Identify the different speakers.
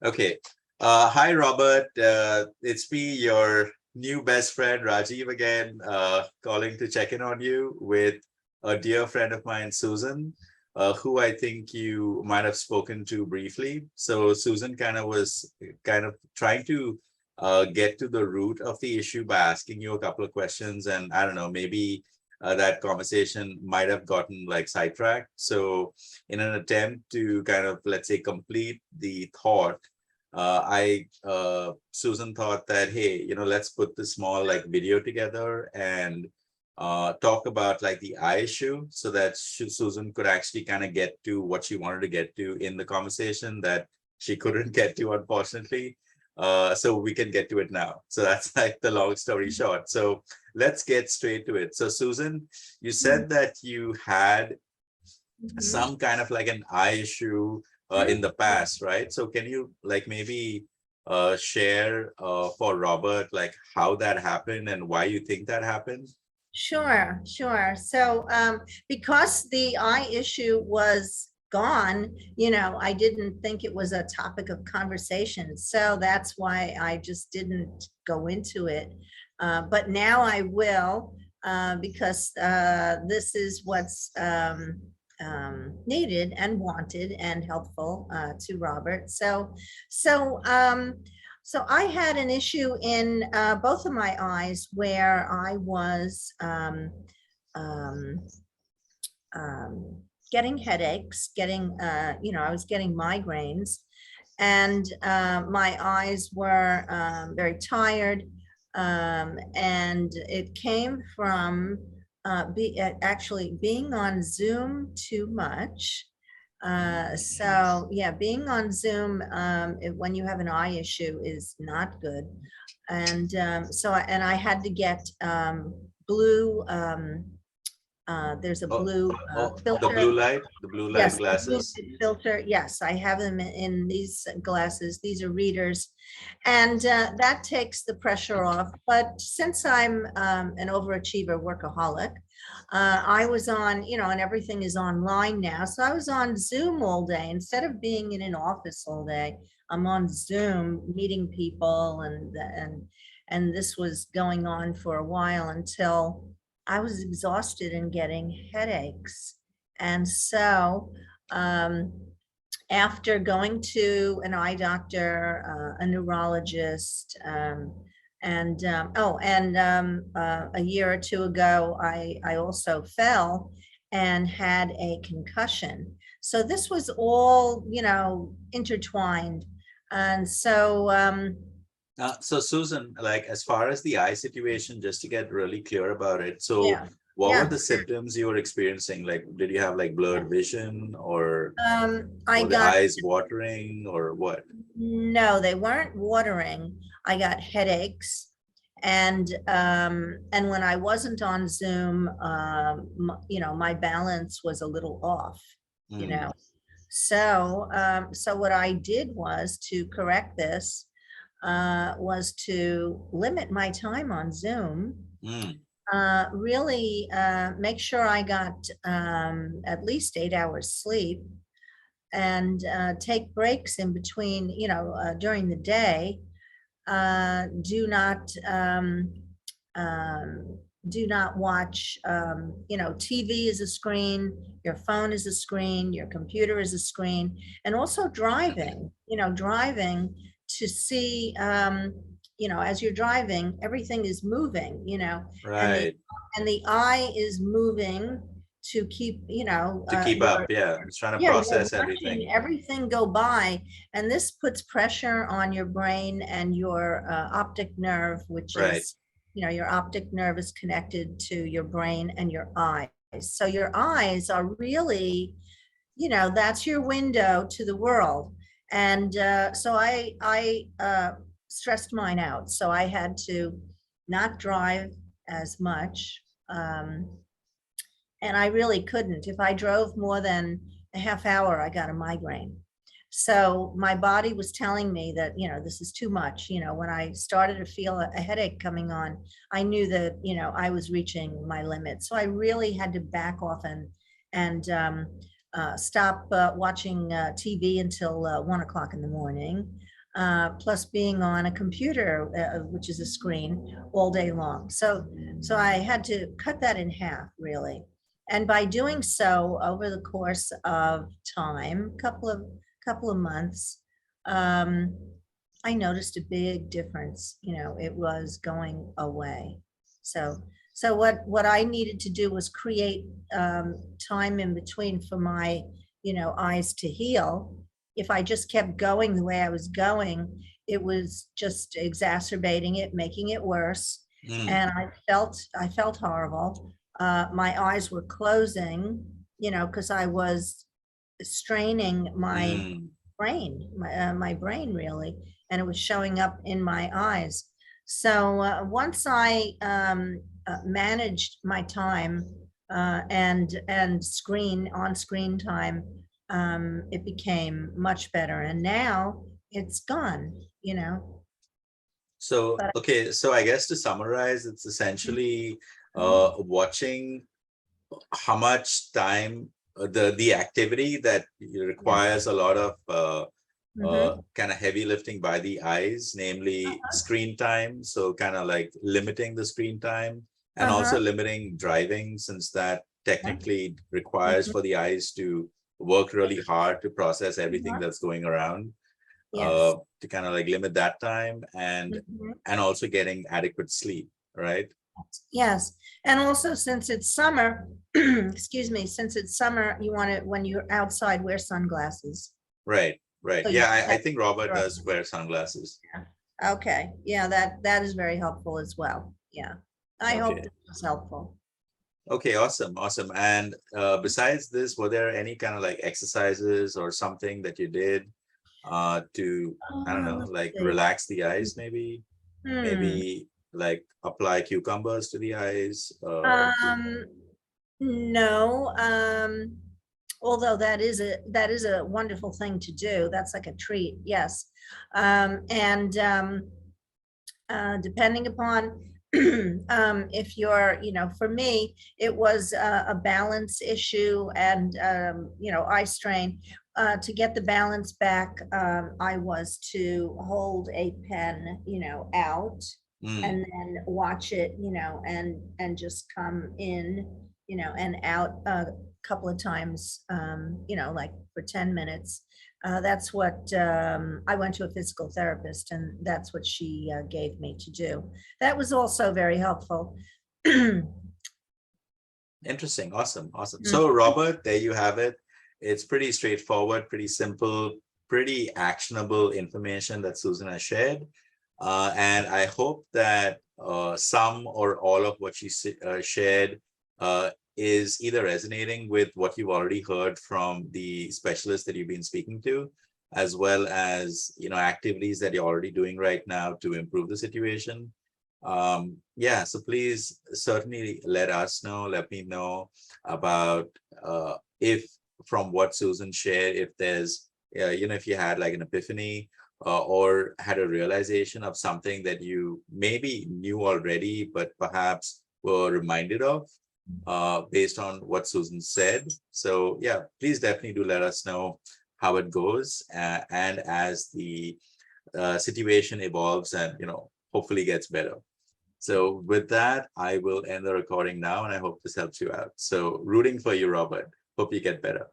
Speaker 1: Okay. Hi, Robert. It's me, your new best friend, Rajiv, again, calling to check in on you with a dear friend of mine, Susan, who I think you might have spoken to briefly. So Susan kind of trying to get to the root of the issue by asking you a couple of questions, and I don't know, maybe that conversation might have gotten like sidetracked. So in an attempt to kind of, let's say, complete the thought, Susan thought that, hey, let's put this small like video together and talk about like the eye issue so that Susan could actually kind of get to what she wanted to get to in the conversation that she couldn't get to, unfortunately. So we can get to it now. So that's like the long story short. So let's get straight to it. So Susan, you said that you had
Speaker 2: Mhm.
Speaker 1: some kind of like an eye issue
Speaker 2: Mhm.
Speaker 1: in the past, right? So can you like maybe share for Robert like how that happened and why you think that happened?
Speaker 2: Sure, sure. So, because the eye issue was gone, I didn't think it was a topic of conversation. So that's why I just didn't go into it. But now I will, because this is what's needed and wanted and helpful to Robert. So I had an issue in both of my eyes where I was um, um, getting headaches, I was getting migraines, and my eyes were very tired. And it came from actually being on Zoom too much. So yeah, being on Zoom when you have an eye issue is not good. And and I had to get blue. There's a
Speaker 1: Oh,
Speaker 2: blue
Speaker 1: oh,
Speaker 2: filter.
Speaker 1: the blue light
Speaker 2: Yes, a blue
Speaker 1: glasses.
Speaker 2: filter. Yes, I have them in these glasses. These are readers, and that takes the pressure off. But since I'm an overachiever workaholic, I was on, and everything is online now. So I was on Zoom all day instead of being in an office all day. I'm on Zoom meeting people, and this was going on for a while until I was exhausted and getting headaches. And so, um, after going to an eye doctor, a neurologist, a year or two ago, I also fell and had a concussion. So this was all, intertwined. And so,
Speaker 1: So Susan, like as far as the eye situation, just to get really clear about it, so
Speaker 2: yeah,
Speaker 1: what were
Speaker 2: yeah.
Speaker 1: the symptoms you were experiencing? Like, did you have like blurred vision or
Speaker 2: I
Speaker 1: were the
Speaker 2: got
Speaker 1: eyes watering or what?
Speaker 2: No, they weren't watering. I got headaches. And when I wasn't on Zoom, my balance was a little off, you
Speaker 1: Hmm.
Speaker 2: know. So what I did was to correct this, was to limit my time on Zoom,
Speaker 1: Hmm.
Speaker 2: really make sure I got at least 8 hours sleep, and take breaks in between, during the day. Do not um, do not watch. TV is a screen. Your phone is a screen. Your computer is a screen, and also driving. Driving to see. As you're driving, everything is moving. And the
Speaker 1: Right.
Speaker 2: and the eye is moving to keep.
Speaker 1: To keep up, yeah. It's trying to
Speaker 2: Yeah, you're
Speaker 1: process
Speaker 2: watching
Speaker 1: everything.
Speaker 2: everything go by, and this puts pressure on your brain and your optic nerve, which
Speaker 1: Right.
Speaker 2: is, your optic nerve is connected to your brain and your eyes. So your eyes are really, that's your window to the world. And so I stressed mine out. So I had to not drive as much. And I really couldn't. If I drove more than a half hour, I got a migraine. So my body was telling me that, this is too much. When I started to feel a headache coming on, I knew that, I was reaching my limit. So I really had to back off and stop watching TV until 1 o'clock in the morning. plus being on a computer, which is a screen all day long. So I had to cut that in half, really. And by doing so over the course of time, couple of months, um, I noticed a big difference. It was going away. So what I needed to do was create time in between for my eyes to heal. If I just kept going the way I was going, it was just exacerbating it, making it worse.
Speaker 1: Mm,
Speaker 2: And I felt horrible. My eyes were closing, because I was straining my
Speaker 1: mm.
Speaker 2: my brain really, and it was showing up in my eyes. So once I managed my time and screen time, it became much better, and now it's gone.
Speaker 1: So,
Speaker 2: But
Speaker 1: okay, so I guess to summarize, it's essentially watching how much time the activity that
Speaker 2: yeah.
Speaker 1: requires a lot of
Speaker 2: Mm-hmm.
Speaker 1: kind of heavy lifting by the eyes, namely screen time. So kind of like limiting the screen time and
Speaker 2: Uh-huh.
Speaker 1: also limiting driving, since that
Speaker 2: Yeah.
Speaker 1: technically requires
Speaker 2: Mhm.
Speaker 1: for the eyes to work really hard to process everything
Speaker 2: Uh-huh.
Speaker 1: that's going around,
Speaker 2: Yes.
Speaker 1: to kind of like limit that time,
Speaker 2: Mhm.
Speaker 1: and also getting adequate sleep, right?
Speaker 2: Yes, and also since it's summer, excuse me, since it's summer, you want to, when you're outside, wear sunglasses.
Speaker 1: Right, right.
Speaker 2: So you
Speaker 1: Yeah, I
Speaker 2: protect
Speaker 1: think Robert
Speaker 2: your
Speaker 1: does
Speaker 2: eyes.
Speaker 1: wear sunglasses.
Speaker 2: Yeah. Okay, yeah, that is very helpful as well. Yeah, I hope
Speaker 1: Okay.
Speaker 2: this was helpful.
Speaker 1: Okay, awesome, awesome. And besides this, were there any kind of like exercises or something that you did to, I don't know,
Speaker 2: Let's
Speaker 1: like
Speaker 2: see.
Speaker 1: relax the eyes, maybe?
Speaker 2: Hmm.
Speaker 1: Maybe like apply cucumbers to the eyes?
Speaker 2: Um, no. Although that is a wonderful thing to do. That's like a treat. Yes. And depending upon if you're, for me, it was a balance issue and, eye strain. To get the balance back, I was to hold a pen, out
Speaker 1: Mm,
Speaker 2: and then watch it, and just come in, and out a couple of times, like for 10 minutes. That's what I went to a physical therapist, and that's what she gave me to do. That was also very helpful.
Speaker 1: interesting. Awesome, awesome.
Speaker 2: Mm.
Speaker 1: So, Robert, there you have it. It's pretty straightforward, pretty simple, pretty actionable information that Susan has shared. And I hope that some or all of what she shared uh, is either resonating with what you've already heard from the specialists that you've been speaking to, as well as activities that you're already doing right now to improve the situation. Yeah, so please certainly let me know about if from what Susan shared, if there's if you had like an epiphany or had a realization of something that you maybe knew already, but perhaps were reminded of based on what Susan said. So yeah, please definitely do let us know how it goes, and as the situation evolves and hopefully gets better. So with that, I will end the recording now, and I hope this helps you out. So rooting for you, Robert. Hope you get better.